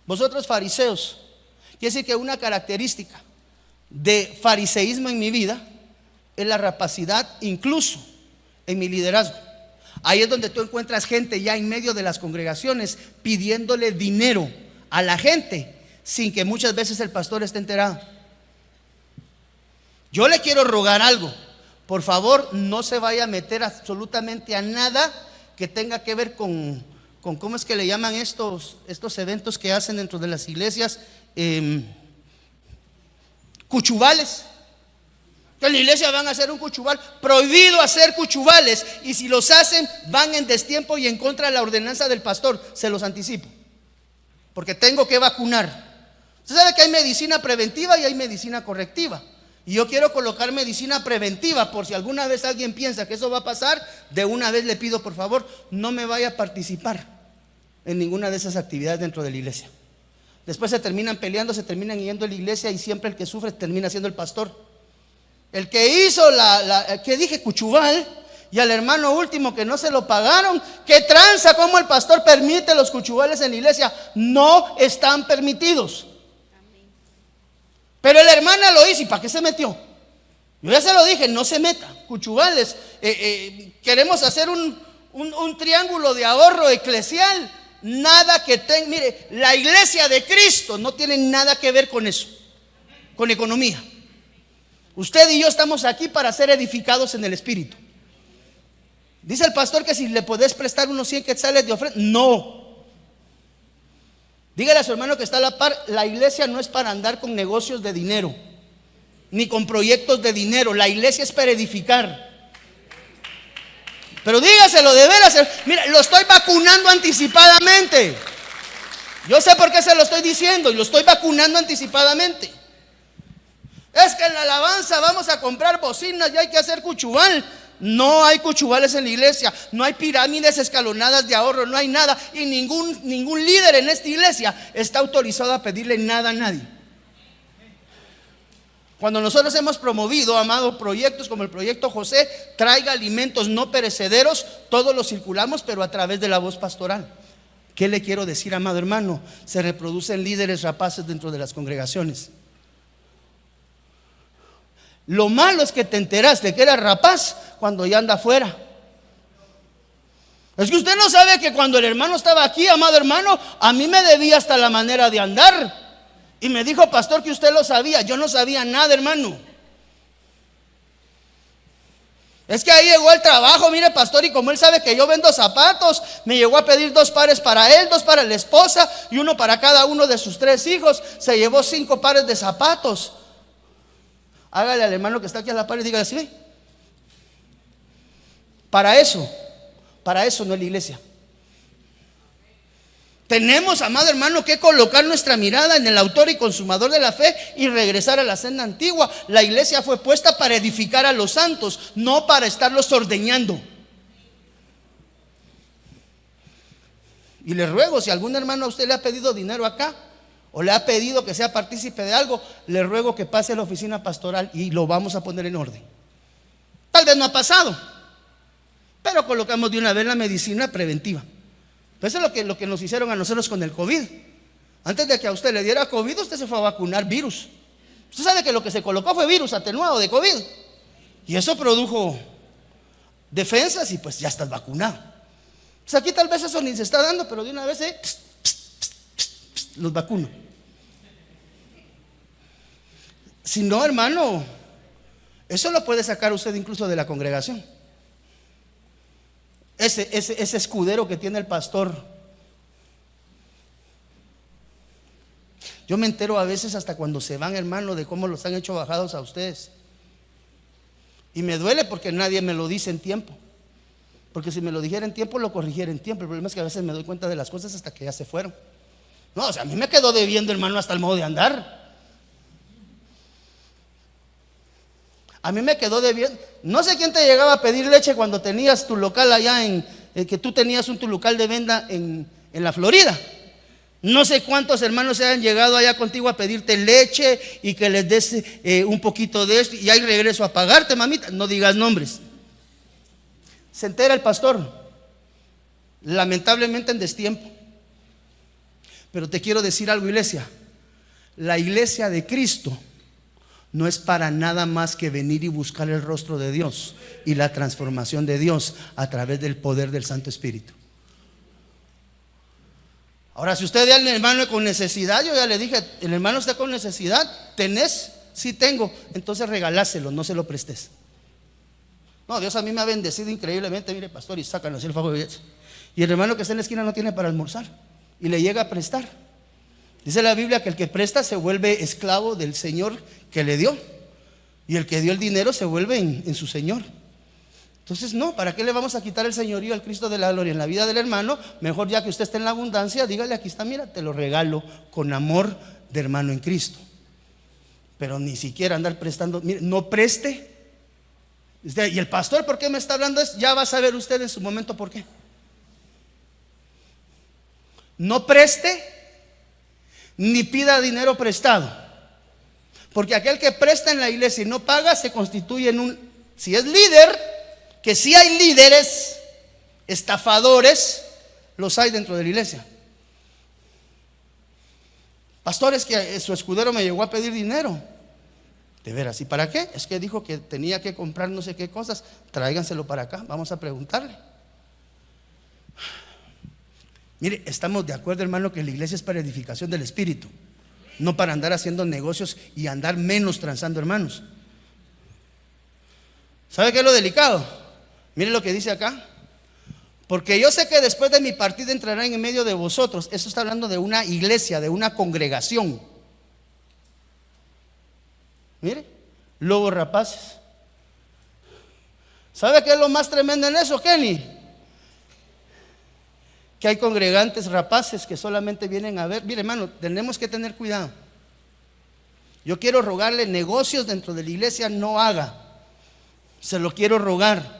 Vosotros fariseos, quiere decir que una característica de fariseísmo en mi vida es la rapacidad, incluso en mi liderazgo. Ahí es donde tú encuentras gente ya en medio de las congregaciones pidiéndole dinero a la gente sin que muchas veces el pastor esté enterado. Yo le quiero rogar algo: por favor, no se vaya a meter absolutamente a nada que tenga que ver con ¿cómo es que le llaman estos eventos que hacen dentro de las iglesias? Cuchubales. Que en la iglesia van a hacer un cuchubal. Prohibido hacer cuchubales. Y si los hacen, van en destiempo y en contra de la ordenanza del pastor. Se los anticipo, porque tengo que vacunar. Usted sabe que hay medicina preventiva y hay medicina correctiva. Y yo quiero colocar medicina preventiva, por si alguna vez alguien piensa que eso va a pasar. De una vez le pido, por favor, no me vaya a participar en ninguna de esas actividades dentro de la iglesia. Después se terminan peleando, se terminan yendo a la iglesia, y siempre el que sufre termina siendo el pastor. El que hizo que dije cuchubal, y al hermano último que no se lo pagaron. ¿Qué tranza? ¿Cómo el pastor permite los cuchubales en la iglesia? No están permitidos. Pero la hermana lo hizo, ¿y para qué se metió? Yo ya se lo dije: no se meta. Cuchubales, queremos hacer un triángulo de ahorro eclesial. Nada que tenga, mire, la iglesia de Cristo no tiene nada que ver con eso, con economía. Usted y yo estamos aquí para ser edificados en el Espíritu. Dice el pastor que si le podés prestar unos 100 quetzales de ofrenda. No. Dígale a su hermano que está a la par, la iglesia no es para andar con negocios de dinero, ni con proyectos de dinero. La iglesia es para edificar. Pero dígaselo de veras. Mira, lo estoy vacunando anticipadamente. Yo sé por qué se lo estoy diciendo y lo estoy vacunando anticipadamente. Es que en la alabanza vamos a comprar bocinas y hay que hacer cuchubal. No hay cuchubales en la iglesia, no hay pirámides escalonadas de ahorro, no hay nada. Y ningún líder en esta iglesia está autorizado a pedirle nada a nadie. Cuando nosotros hemos promovido, amado, proyectos como el proyecto José, traiga alimentos no perecederos, todos los circulamos, pero a través de la voz pastoral. ¿Qué le quiero decir, amado hermano? Se reproducen líderes rapaces dentro de las congregaciones. Lo malo es que te enteraste que era rapaz cuando ya anda afuera. Es que usted no sabe que cuando el hermano estaba aquí, amado hermano, a mí me debía hasta la manera de andar. Y me dijo, pastor, que usted lo sabía. Yo no sabía nada, hermano. Es que ahí llegó el trabajo, mire, pastor, y como él sabe que yo vendo zapatos, me llegó a pedir 2 pares para él, 2 para la esposa y 1 para cada uno de sus 3 hijos. Se llevó 5 pares de zapatos. Hágale al hermano que está aquí a la par y dígale así, ¿ve? Para eso no es la iglesia. Tenemos, amado hermano, que colocar nuestra mirada en el autor y consumador de la fe y regresar a la senda antigua. La iglesia fue puesta para edificar a los santos, no para estarlos ordeñando. Y le ruego, si algún hermano a usted le ha pedido dinero acá, o le ha pedido que sea partícipe de algo, le ruego que pase a la oficina pastoral y lo vamos a poner en orden. Tal vez no ha pasado, pero colocamos de una vez la medicina preventiva. Pues eso es lo que nos hicieron a nosotros con el COVID. Antes de que a usted le diera COVID, usted se fue a vacunar virus. Usted sabe que lo que se colocó fue virus atenuado de COVID. Y eso produjo defensas y pues ya estás vacunado. Pues aquí tal vez eso ni se está dando, pero de una vez los vacuno. Si no, hermano, eso lo puede sacar usted incluso de la congregación. Ese escudero que tiene el pastor. Yo me entero a veces hasta cuando se van, hermano, de cómo los han hecho bajados a ustedes. Y me duele porque nadie me lo dice en tiempo. Porque si me lo dijera en tiempo, lo corrigiera en tiempo. El problema es que a veces me doy cuenta de las cosas hasta que ya se fueron. No, o sea, a mí me quedó debiendo, hermano, hasta el modo de andar. A mí me quedó debiendo. No sé quién te llegaba a pedir leche cuando tenías tu local allá que tú tenías tu local de venta en la Florida. No sé cuántos hermanos se han llegado allá contigo a pedirte leche y que les des un poquito de esto y ahí regreso a pagarte, mamita. No digas nombres. Se entera el pastor, lamentablemente en destiempo. Pero te quiero decir algo, iglesia. La iglesia de Cristo no es para nada más que venir y buscar el rostro de Dios y la transformación de Dios a través del poder del Santo Espíritu. Ahora, si usted ve al hermano con necesidad, yo ya le dije, el hermano está con necesidad, ¿tenés? Sí tengo, entonces regaláselo, no se lo prestes. No, Dios a mí me ha bendecido increíblemente, mire, pastor, y sácanos el favor de Dios. Y el hermano que está en la esquina no tiene para almorzar y le llega a prestar. Dice la Biblia que el que presta se vuelve esclavo del Señor que le dio, y el que dio el dinero se vuelve en su Señor. Entonces no, ¿para qué le vamos a quitar el señorío al Cristo de la gloria en la vida del hermano? Mejor, ya que usted está en la abundancia, dígale, aquí está, mira, te lo regalo con amor de hermano en Cristo. Pero ni siquiera andar prestando, mire, no preste. Y el pastor, ¿por qué me está hablando? Ya va a saber usted en su momento por qué. No preste ni pida dinero prestado. Porque aquel que presta en la iglesia y no paga se constituye en si es líder, que sí hay líderes estafadores, los hay dentro de la iglesia. Pastores que su escudero me llegó a pedir dinero. De veras, ¿y para qué? Es que dijo que tenía que comprar no sé qué cosas. Tráiganselo para acá, vamos a preguntarle. Mire, estamos de acuerdo, hermano, que la iglesia es para edificación del espíritu, no para andar haciendo negocios y andar menos transando, hermanos. ¿Sabe qué es lo delicado? Mire lo que dice acá. Porque yo sé que después de mi partida entrarán en medio de vosotros. Eso está hablando de una iglesia, de una congregación. Mire, lobos rapaces. ¿Sabe qué es lo más tremendo en eso, Kenny? Que hay congregantes rapaces que solamente vienen a ver. Mire, hermano, tenemos que tener cuidado. Yo quiero rogarle, negocios dentro de la iglesia no haga. Se lo quiero rogar.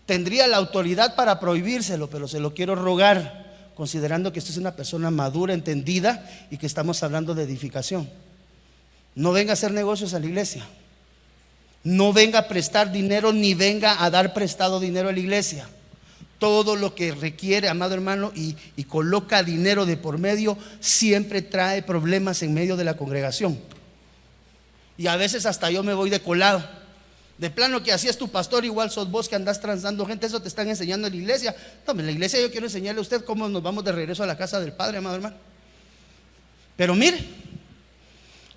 Tendría la autoridad para prohibírselo, pero se lo quiero rogar, considerando que usted es una persona madura, entendida, y que estamos hablando de edificación. No venga a hacer negocios a la iglesia. No venga a prestar dinero, ni venga a dar prestado dinero a la iglesia. Todo lo que requiere, amado hermano, y coloca dinero de por medio, siempre trae problemas en medio de la congregación. Y a veces hasta yo me voy de colado. De plano que así es tu pastor, igual sos vos que andás transando gente. Eso te están enseñando en la iglesia. No, en la iglesia yo quiero enseñarle a usted cómo nos vamos de regreso a la casa del Padre, amado hermano. Pero mire,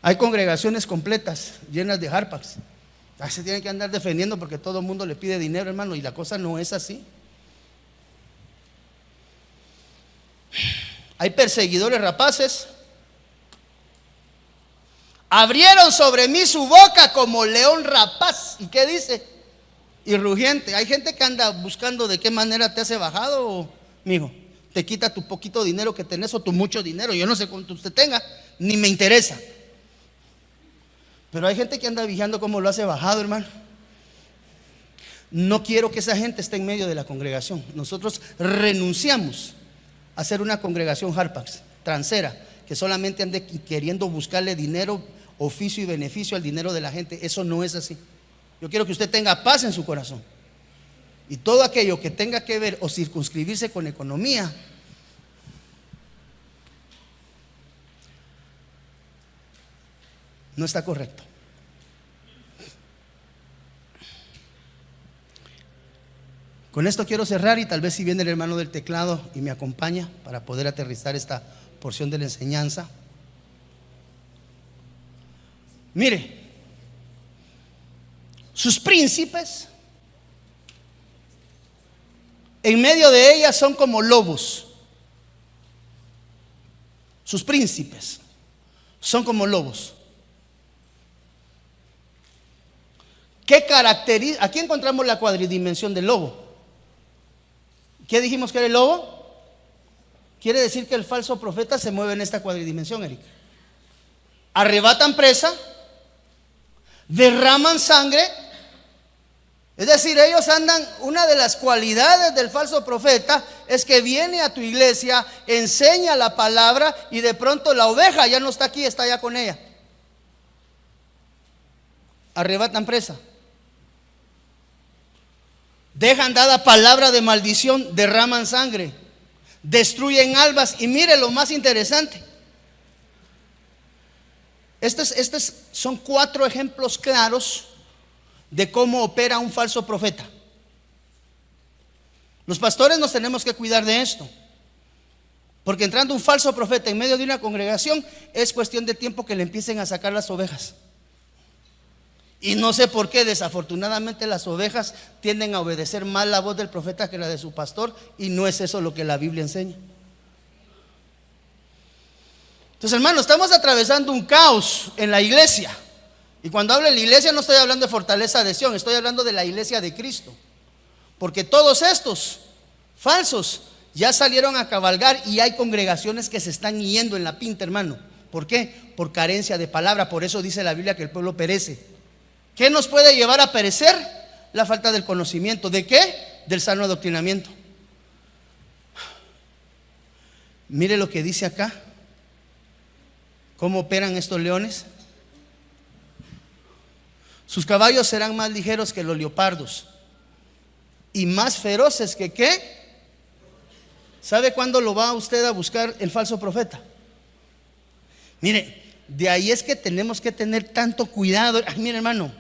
hay congregaciones completas llenas de harpax. Ahí se tienen que andar defendiendo porque todo el mundo le pide dinero, hermano, y la cosa no es así. Hay perseguidores rapaces. Abrieron sobre mí su boca como león rapaz. ¿Y qué dice? Y rugiente. Hay gente que anda buscando de qué manera te hace bajado, mijo. Te quita tu poquito dinero que tenés o tu mucho dinero. Yo no sé cuánto usted tenga, ni me interesa. Pero hay gente que anda vigilando cómo lo hace bajado, hermano. No quiero que esa gente esté en medio de la congregación. Nosotros renunciamos a ser una congregación harpax, transera, que solamente ande queriendo buscarle dinero, oficio y beneficio al dinero de la gente. Eso no es así. Yo quiero que usted tenga paz en su corazón. Y todo aquello que tenga que ver o circunscribirse con economía, no está correcto. Con esto quiero cerrar, y tal vez si viene el hermano del teclado y me acompaña para poder aterrizar esta porción de la enseñanza. Mire, sus príncipes en medio de ellas son como lobos. Sus príncipes son como lobos. ¿Qué caracteriza? Aquí encontramos la cuadridimensión del lobo. ¿Qué dijimos que era el lobo? Quiere decir que el falso profeta se mueve en esta cuadridimensión, Eric. Arrebatan presa, derraman sangre. Es decir, ellos andan, una de las cualidades del falso profeta es que viene a tu iglesia, enseña la palabra y de pronto la oveja ya no está aquí, está allá con ella. Arrebatan presa, dejan dada palabra de maldición, derraman sangre, destruyen almas. Y mire lo más interesante, estos son 4 ejemplos claros de cómo opera un falso profeta. Los pastores nos tenemos que cuidar de esto, porque entrando un falso profeta en medio de una congregación, es cuestión de tiempo que le empiecen a sacar las ovejas. Y no sé por qué, desafortunadamente las ovejas tienden a obedecer más la voz del profeta que la de su pastor, y no es eso lo que la Biblia enseña. Entonces, hermano, estamos atravesando un caos en la iglesia. Y cuando hablo de la iglesia no estoy hablando de Fortaleza de Sion, estoy hablando de la iglesia de Cristo. Porque todos estos falsos ya salieron a cabalgar, y hay congregaciones que se están yendo en la pinta, hermano. ¿Por qué? Por carencia de palabra. Por eso dice la Biblia que el pueblo perece. ¿Qué nos puede llevar a perecer? La falta del conocimiento. ¿De qué? Del sano adoctrinamiento. Mire lo que dice acá. ¿Cómo operan estos leones? Sus caballos serán más ligeros que los leopardos y más feroces que ¿qué? ¿Sabe cuándo lo va usted a buscar el falso profeta? Mire, de ahí es que tenemos que tener tanto cuidado. Mire, hermano,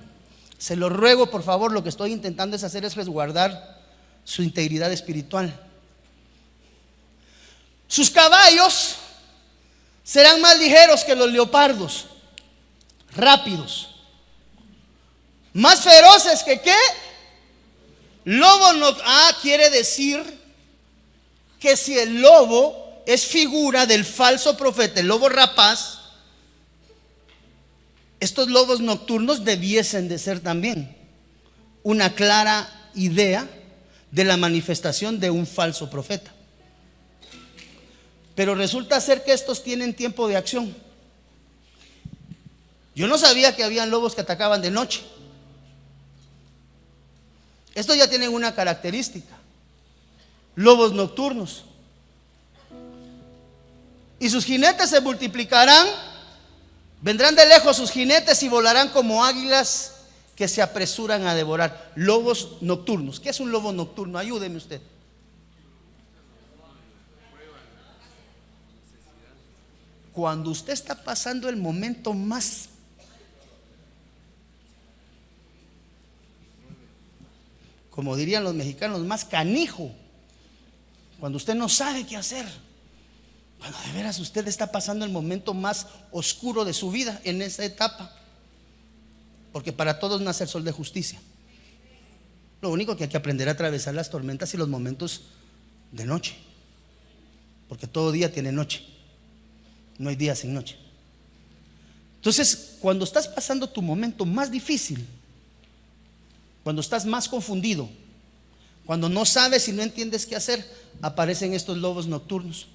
se lo ruego por favor, lo que estoy intentando es resguardar su integridad espiritual. Sus caballos serán más ligeros que los leopardos, rápidos, más feroces que ¿qué? Lobo no. Quiere decir que si el lobo es figura del falso profeta, el lobo rapaz, estos lobos nocturnos debiesen de ser también una clara idea de la manifestación de un falso profeta. Pero resulta ser que estos tienen tiempo de acción. Yo no sabía que habían lobos que atacaban de noche. Estos ya tienen una característica: lobos nocturnos. Y sus jinetes se multiplicarán, vendrán de lejos sus jinetes y volarán como águilas que se apresuran a devorar. Lobos nocturnos. ¿Qué es un lobo nocturno? Ayúdeme usted. Cuando usted está pasando el momento más como dirían los mexicanos, más canijo, cuando usted no sabe qué hacer, cuando de veras usted está pasando el momento más oscuro de su vida en esa etapa, porque para todos nace el sol de justicia. Lo único que hay que aprender a atravesar las tormentas y los momentos de noche, porque todo día tiene noche, no hay día sin noche. Entonces, cuando estás pasando tu momento más difícil, cuando estás más confundido, cuando no sabes y no entiendes qué hacer, aparecen estos lobos nocturnos,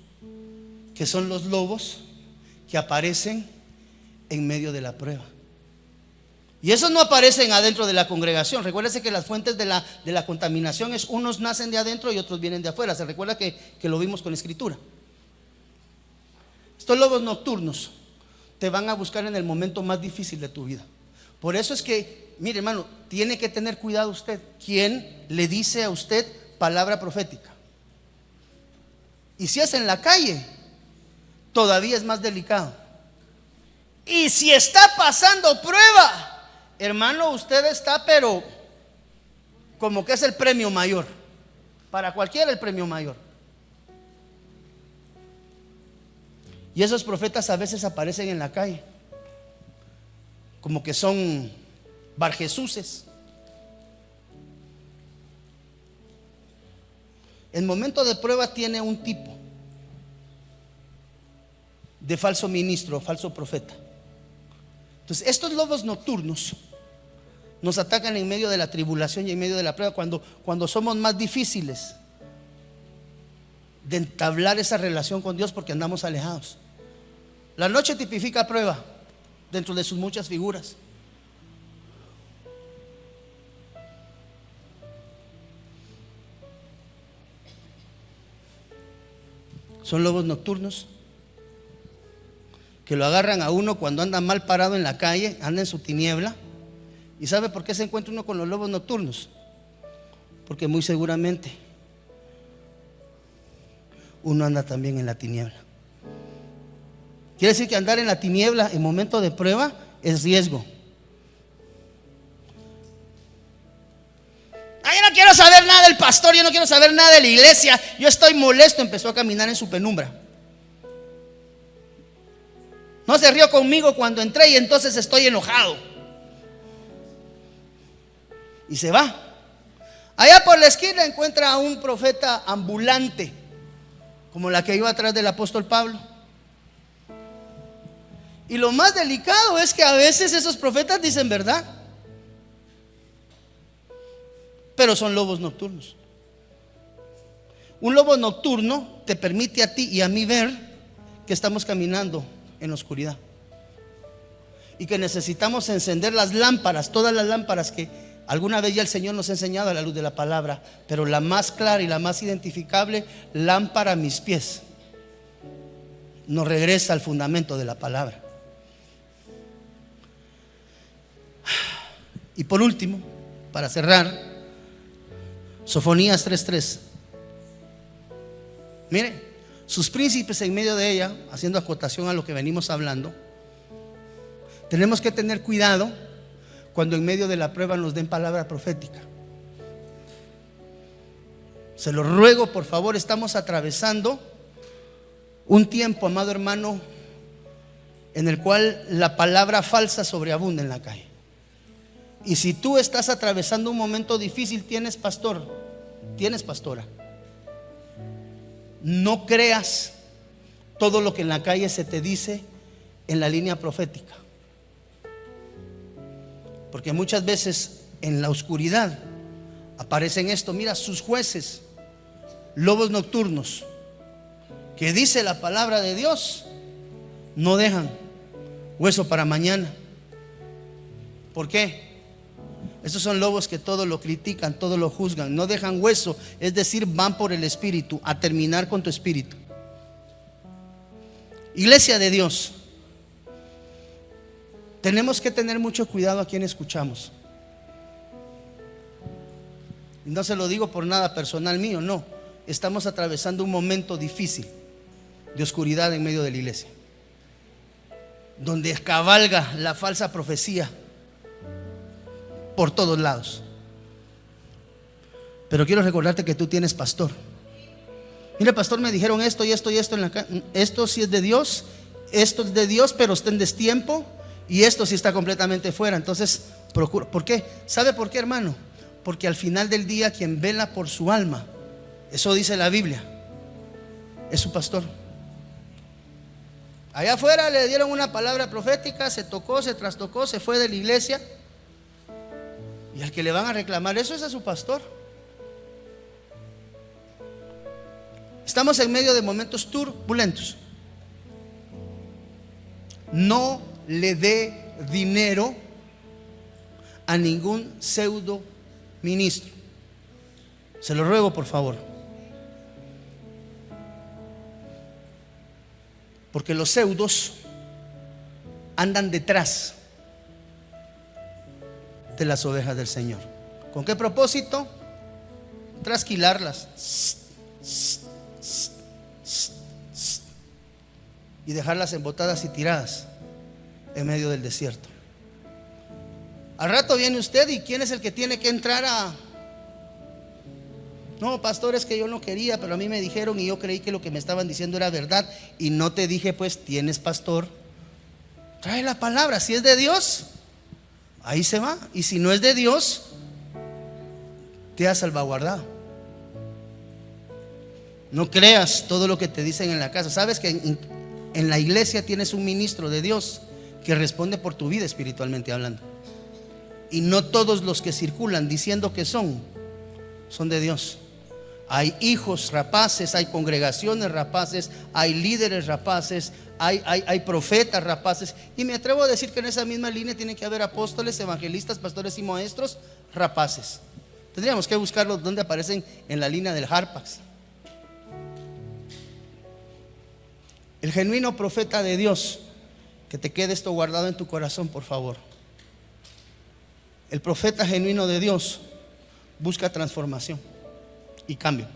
que son los lobos que aparecen en medio de la prueba. Y esos no aparecen adentro de la congregación. Recuérdese que las fuentes de la contaminación es: unos nacen de adentro y otros vienen de afuera. Se recuerda que lo vimos con escritura. Estos lobos nocturnos te van a buscar en el momento más difícil de tu vida. Por eso es que, mire hermano, tiene que tener cuidado usted. ¿Quién le dice a usted palabra profética? Y si es en la calle, todavía es más delicado. Y si está pasando prueba, hermano, usted está, pero como que es el premio mayor. Para cualquiera el premio mayor. Y esos profetas a veces aparecen en la calle, como que son Barjesuses. El momento de prueba tiene un tipo de falso ministro, falso profeta. Entonces, estos lobos nocturnos nos atacan en medio de la tribulación y en medio de la prueba, cuando somos más difíciles de entablar esa relación con Dios porque andamos alejados. La noche tipifica prueba dentro de sus muchas figuras. Son lobos nocturnos que lo agarran a uno cuando anda mal parado en la calle, anda en su tiniebla. ¿Y sabe por qué se encuentra uno con los lobos nocturnos? Porque muy seguramente uno anda también en la tiniebla. Quiere decir que andar en la tiniebla en momento de prueba es riesgo. Yo no quiero saber nada del pastor, yo no quiero saber nada de la iglesia, yo estoy molesto. Empezó a caminar en su penumbra. No se rió conmigo cuando entré y entonces estoy enojado. Y se va. Allá por la esquina encuentra a un profeta ambulante, como la que iba atrás del apóstol Pablo. Y lo más delicado es que a veces esos profetas dicen verdad, pero son lobos nocturnos. Un lobo nocturno te permite a ti y a mí ver que estamos caminando en la oscuridad y que necesitamos encender las lámparas, todas las lámparas que alguna vez ya el Señor nos ha enseñado a la luz de la palabra, pero la más clara y la más identificable, lámpara a mis pies, nos regresa al fundamento de la palabra. Y por último, para cerrar, Sofonías 3:3. Mire, sus príncipes en medio de ella, haciendo acotación a lo que venimos hablando. Tenemos que tener cuidado cuando en medio de la prueba nos den palabra profética. Se lo ruego, por favor, estamos atravesando un tiempo, amado hermano, en el cual la palabra falsa sobreabunda en la calle. Y si tú estás atravesando un momento difícil, tienes pastor, tienes pastora. no creas todo lo que en la calle se te dice en la línea profética. Porque muchas veces en la oscuridad aparecen esto. Mira, sus jueces, lobos nocturnos, que dice la palabra de Dios, no dejan hueso para mañana. ¿Por qué? Estos son lobos que todo lo critican, todo lo juzgan, no dejan hueso, es decir, van por el espíritu, a terminar con tu espíritu. Iglesia de Dios, tenemos que tener mucho cuidado a quien escuchamos. Y no se lo digo por nada personal mío, no. Estamos atravesando un momento difícil de oscuridad en medio de la iglesia, donde cabalga la falsa profecía por todos lados. Pero quiero recordarte que tú tienes pastor. Mire, pastor, me dijeron esto y esto y esto en la esto sí es de Dios, esto es de Dios, pero está en destiempo, y esto sí está completamente fuera. Entonces, procura. ¿Por qué? ¿Sabe por qué, hermano? Porque al final del día, quien vela por su alma, eso dice la Biblia, es su pastor. Allá afuera le dieron una palabra profética, se tocó, se trastocó, se fue de la iglesia, y al que le van a reclamar eso es a su pastor. Estamos en medio de momentos turbulentos. No le dé dinero a ningún pseudo ministro. Se lo ruego, por favor. Porque los pseudos andan detrás de las ovejas del Señor. ¿Con qué propósito? Trasquilarlas y dejarlas embotadas y tiradas en medio del desierto. Al rato viene usted, y ¿quién es el que tiene que entrar a? No, pastor, es que yo no quería, pero a mí me dijeron y yo creí que lo que me estaban diciendo era verdad, y no te dije, pues tienes pastor. Trae la palabra. Si es de Dios, ahí se va, y si no es de Dios, te ha salvaguardado. No creas todo lo que te dicen en la casa. Sabes que en la iglesia tienes un ministro de Dios que responde por tu vida espiritualmente hablando, y no todos los que circulan diciendo que son de Dios. Hay hijos rapaces, hay congregaciones rapaces, hay líderes rapaces, hay profetas rapaces, y me atrevo a decir que en esa misma línea tiene que haber apóstoles, evangelistas, pastores y maestros rapaces. Tendríamos que buscarlos donde aparecen en la línea del Harpax. El genuino profeta de Dios, que te quede esto guardado en tu corazón, por favor. El profeta genuino de Dios busca transformación y cambio.